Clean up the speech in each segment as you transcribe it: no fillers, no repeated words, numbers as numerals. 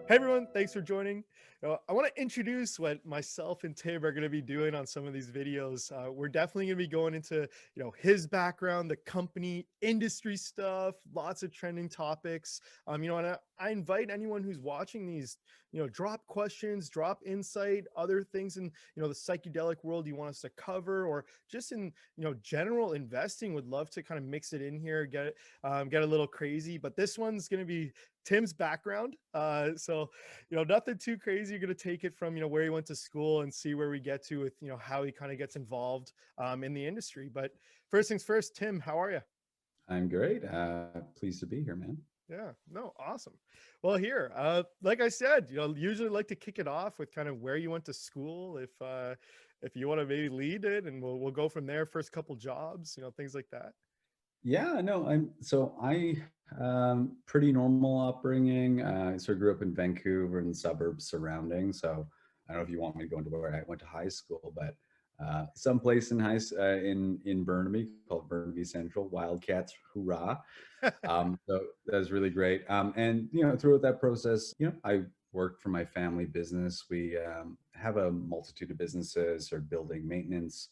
Hey everyone, thanks for joining. I want to introduce what myself and Tim are going to be doing on some of these videos. We're definitely going to be going into, his background, the company, industry stuff, lots of trending topics. And I invite anyone who's watching these, drop questions, drop insight, other things in, the psychedelic world you want us to cover, or just in, general investing. Would love to kind of mix it in here, get a little crazy. But this one's going to be Tim's background. So nothing too crazy. You're going to take it from, where he went to school and see where we get to with, how he kind of gets involved in the industry. But first things first, Tim, how are you? I'm great. Pleased to be here, man. Yeah, no, awesome. Well, here, like I said, usually like to kick it off with kind of where you went to school. If you want to maybe lead it, and we'll go from there. First couple jobs, things like that. Yeah, no, I pretty normal upbringing. I sort of grew up in Vancouver and the suburbs surrounding. So I don't know if you want me to go into where I went to high school, but someplace in Burnaby called Burnaby Central, Wildcats, hurrah! So that was really great. And throughout that process, I worked for my family business. We have a multitude of businesses, or building maintenance,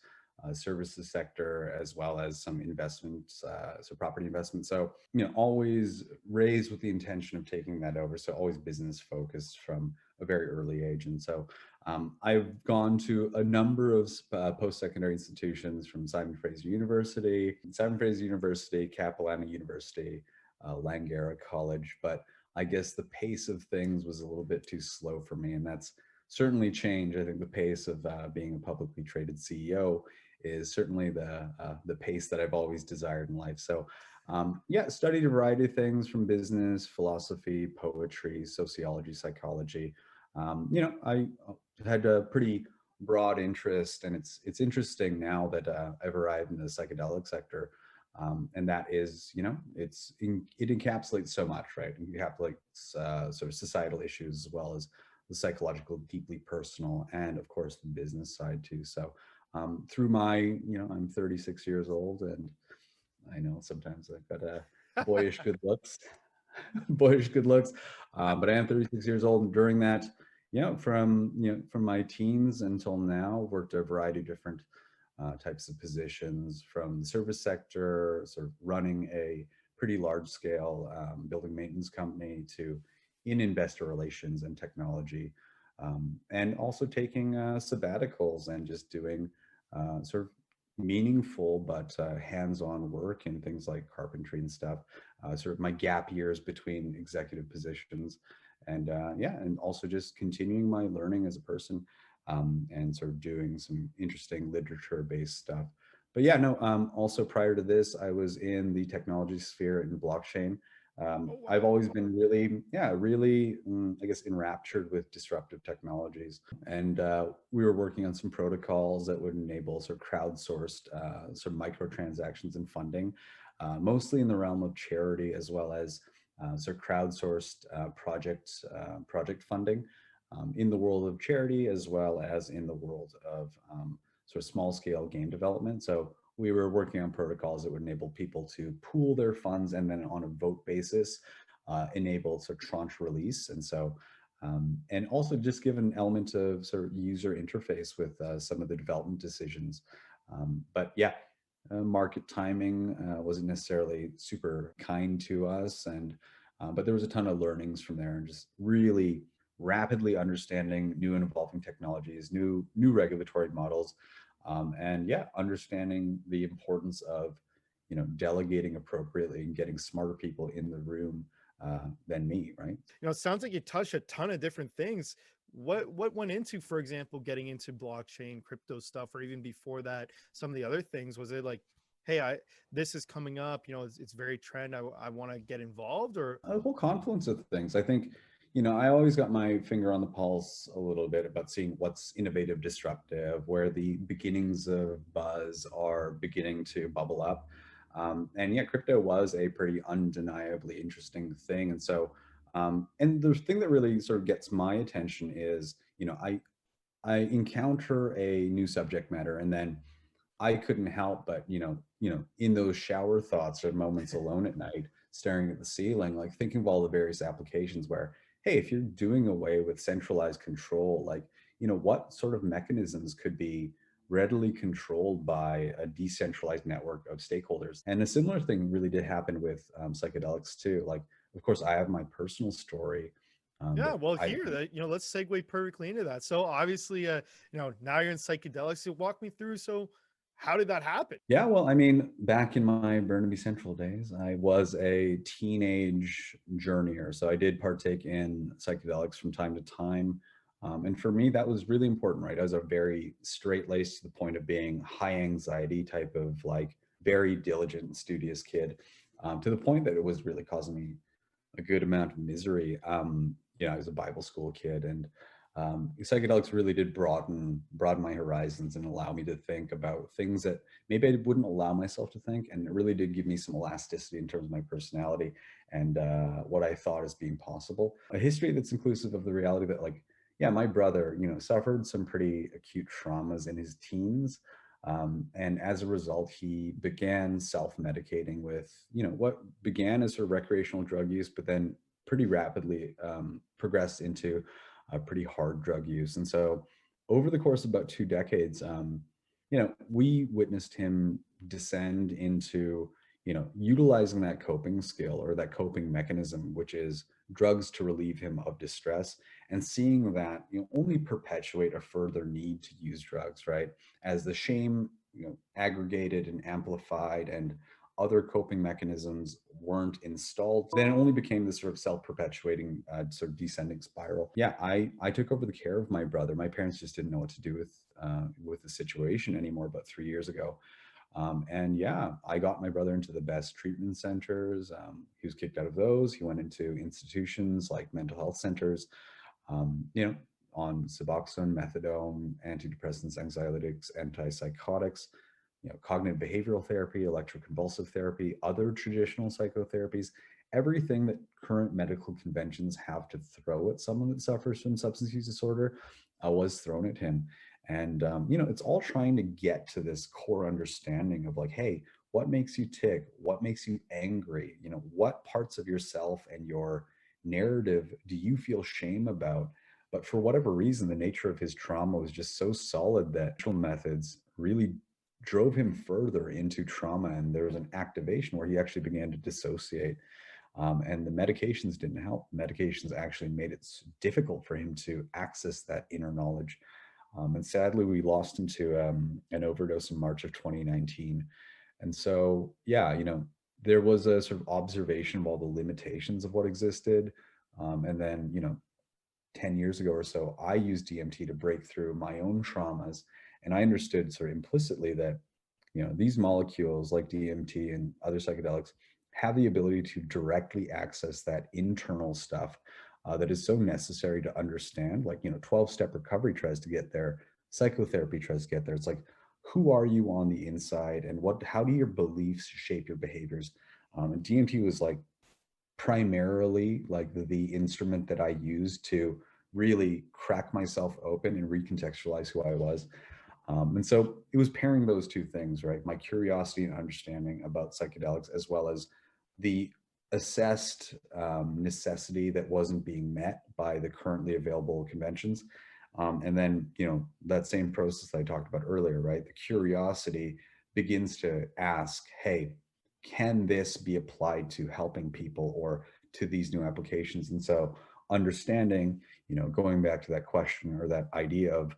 services sector, as well as some investments, so property investment. So always raised with the intention of taking that over. So always business focused from a very early age. And so I've gone to a number of post-secondary institutions, from Simon Fraser University, Capilano University, Langara College. But I guess the pace of things was a little bit too slow for me, and that's certainly changed. I think the pace of being a publicly traded CEO is certainly the pace that I've always desired in life. So yeah, studied a variety of things, from business, philosophy, poetry, sociology, psychology. I had a pretty broad interest, and it's interesting now that I've arrived in the psychedelic sector, and that is, it encapsulates so much, right? It encapsulates sort of societal issues, as well as the psychological, deeply personal, and of course the business side too. So through my, I'm 36 years old, and I know sometimes I've got a boyish good looks, boyish good looks. But I am 36 years old, and during that, from my teens until now, worked a variety of different types of positions, from the service sector, sort of running a pretty large scale building maintenance company, to in investor relations and technology, and also taking sabbaticals and just doing sort of meaningful but hands-on work in things like carpentry and stuff. Sort of my gap years between executive positions, and yeah, and also just continuing my learning as a person, and sort of doing some interesting literature-based stuff. But yeah, no. Also, prior to this, I was in the technology sphere in blockchain. Oh I've wow. always been really, yeah, really, I guess, enraptured with disruptive technologies. And we were working on some protocols that would enable sort of crowdsourced sort of microtransactions and funding, mostly in the realm of charity, as well as sort of crowdsourced project funding, in the world of charity, as well as in the world of sort of small scale game development. So we were working on protocols that would enable people to pool their funds, and then on a vote basis, enable sort of tranche release. And so, and also just give an element of sort of user interface with some of the development decisions. But yeah, market timing wasn't necessarily super kind to us, and but there was a ton of learnings from there, and just really rapidly understanding new and evolving technologies, new regulatory models, and yeah, understanding the importance of delegating appropriately and getting smarter people in the room than me, right? It sounds like you touched a ton of different things. What went into, for example, getting into blockchain, crypto stuff, or even before that, some of the other things? Was it like, hey, I this is coming up, it's very trend. I want to get involved, or A whole confluence of things. I think, I always got my finger on the pulse a little bit about seeing what's innovative, disruptive, where the beginnings of buzz are beginning to bubble up. And yeah, crypto was a pretty undeniably interesting thing. And so, and the thing that really sort of gets my attention is, I encounter a new subject matter, and then I couldn't help but, in those shower thoughts or moments alone at night, staring at the ceiling, like thinking of all the various applications where, hey, if you're doing away with centralized control, like, what sort of mechanisms could be readily controlled by a decentralized network of stakeholders? And a similar thing really did happen with psychedelics too. Like, of course, I have my personal story Yeah, that well, I here that let's segue perfectly into that. So obviously, now you're in psychedelics. So walk me through. So how did that happen? Yeah, well, I mean, back in my Burnaby Central days, I was a teenage journeyer. So I did partake in psychedelics from time to time. And for me, that was really important, right? I was a very straight laced to the point of being high anxiety type of like very diligent and studious kid, to the point that it was really causing me a good amount of misery. I was a Bible school kid, and psychedelics really did broaden my horizons and allow me to think about things that maybe I wouldn't allow myself to think, and it really did give me some elasticity in terms of my personality and what I thought as being possible. A history that's inclusive of the reality that, like, yeah, my brother, suffered some pretty acute traumas in his teens. And as a result, he began self-medicating with, what began as sort of recreational drug use, but then pretty rapidly progressed into a pretty hard drug use. And so over the course of about 2 decades, we witnessed him descend into, utilizing that coping skill or that coping mechanism, which is drugs to relieve him of distress, and seeing that, only perpetuate a further need to use drugs, right? As the shame, aggregated and amplified, and other coping mechanisms weren't installed, then it only became this sort of self-perpetuating sort of descending spiral. Yeah, I took over the care of my brother. My parents just didn't know what to do with the situation anymore about 3 years ago. And yeah, I got my brother into the best treatment centers. He was kicked out of those. He went into institutions like mental health centers, on Suboxone, methadone, antidepressants, anxiolytics, antipsychotics, cognitive behavioral therapy, electroconvulsive therapy, other traditional psychotherapies, everything that current medical conventions have to throw at someone that suffers from substance use disorder was thrown at him. And, it's all trying to get to this core understanding of like, hey, what makes you tick? What makes you angry? What parts of yourself and your narrative do you feel shame about? But for whatever reason, the nature of his trauma was just so solid that methods really drove him further into trauma. And there was an activation where he actually began to dissociate. And the medications didn't help. Medications actually made it difficult for him to access that inner knowledge. And sadly, we lost him to an overdose in March of 2019. And so, yeah, there was a sort of observation of all the limitations of what existed. And then, 10 years ago or so, I used DMT to break through my own traumas. And I understood sort of implicitly that, these molecules like DMT and other psychedelics have the ability to directly access that internal stuff that is so necessary to understand. Like, 12-step recovery tries to get there, psychotherapy tries to get there. It's like, who are you on the inside, and how do your beliefs shape your behaviors? And DMT was like primarily like the instrument that I used to really crack myself open and recontextualize who I was. And so it was pairing those two things, right? My curiosity and understanding about psychedelics, as well as the assessed necessity that wasn't being met by the currently available conventions. And then, that same process that I talked about earlier, right? The curiosity begins to ask, hey, can this be applied to helping people or to these new applications? And so understanding, going back to that question or that idea of,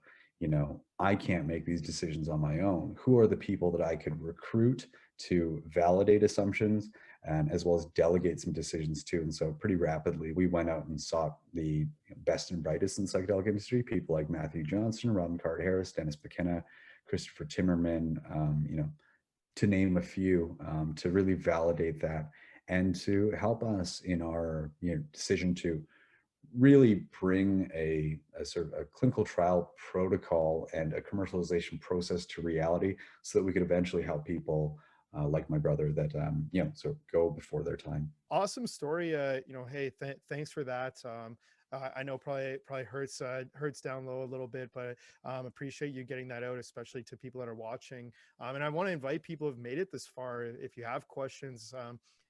I can't make these decisions on my own. Who are the people that I could recruit to validate assumptions and as well as delegate some decisions to? And so pretty rapidly, we went out and sought the best and brightest in the psychedelic industry, people like Matthew Johnson, Robin Carter-Harris, Dennis McKenna, Christopher Timmerman, to name a few, to really validate that and to help us in our decision to really bring a sort of a clinical trial protocol and a commercialization process to reality so that we could eventually help people like my brother that sort of go before their time. Awesome story. Hey, thanks for that. I know probably hurts down low a little bit, but appreciate you getting that out, especially to people that are watching. And I want to invite people who've made it this far. If you have questions,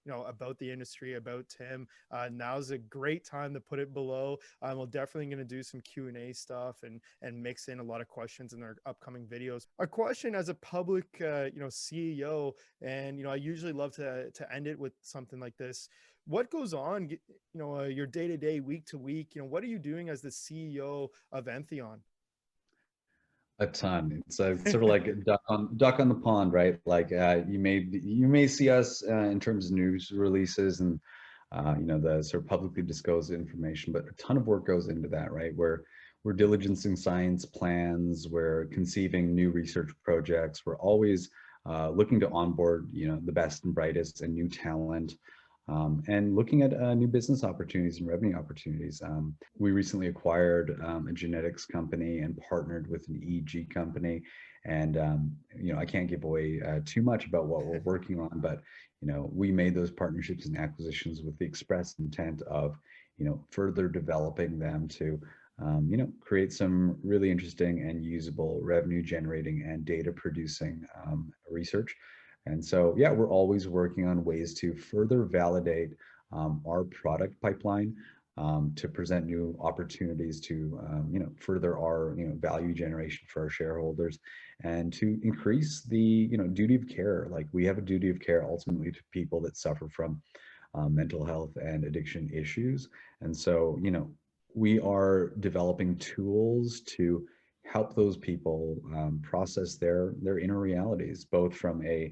about the industry, about Tim, now's a great time to put it below. We're definitely going to do some Q&A stuff and mix in a lot of questions in our upcoming videos. A question as a public, CEO, and I usually love to end it with something like this. What goes on, your day to day, week to week? What are you doing as the CEO of Entheon? A ton. It's sort of like a duck on the pond, right? Like you may see us in terms of news releases and the sort of publicly disclosed information, but a ton of work goes into that, right? Where we're diligencing science plans, we're conceiving new research projects, we're always looking to onboard the best and brightest and new talent. And looking at new business opportunities and revenue opportunities. We recently acquired a genetics company and partnered with an EEG company. And, I can't give away too much about what we're working on, but, we made those partnerships and acquisitions with the express intent of, further developing them to, create some really interesting and usable revenue generating and data producing research. And so, yeah, we're always working on ways to further validate our product pipeline, to present new opportunities to, further our, value generation for our shareholders, and to increase the, duty of care. Like we have a duty of care ultimately to people that suffer from mental health and addiction issues. And so, we are developing tools to help those people process their inner realities, both from the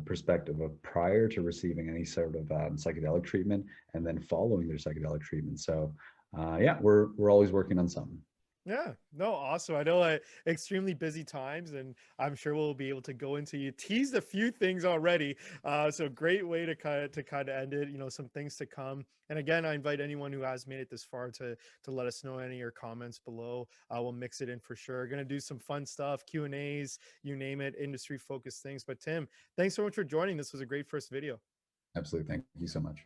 perspective of prior to receiving any sort of psychedelic treatment and then following their psychedelic treatment. So yeah, we're always working on something. Yeah, no, awesome. I know extremely busy times, and I'm sure we'll be able to go into, you teased a few things already. So great way to kind of end it. Some things to come. And again, I invite anyone who has made it this far to let us know any of your comments below. We'll mix it in for sure. Gonna do some fun stuff, Q&As, you name it, industry focused things. But Tim, thanks so much for joining. This was a great first video. Absolutely. Thank you so much.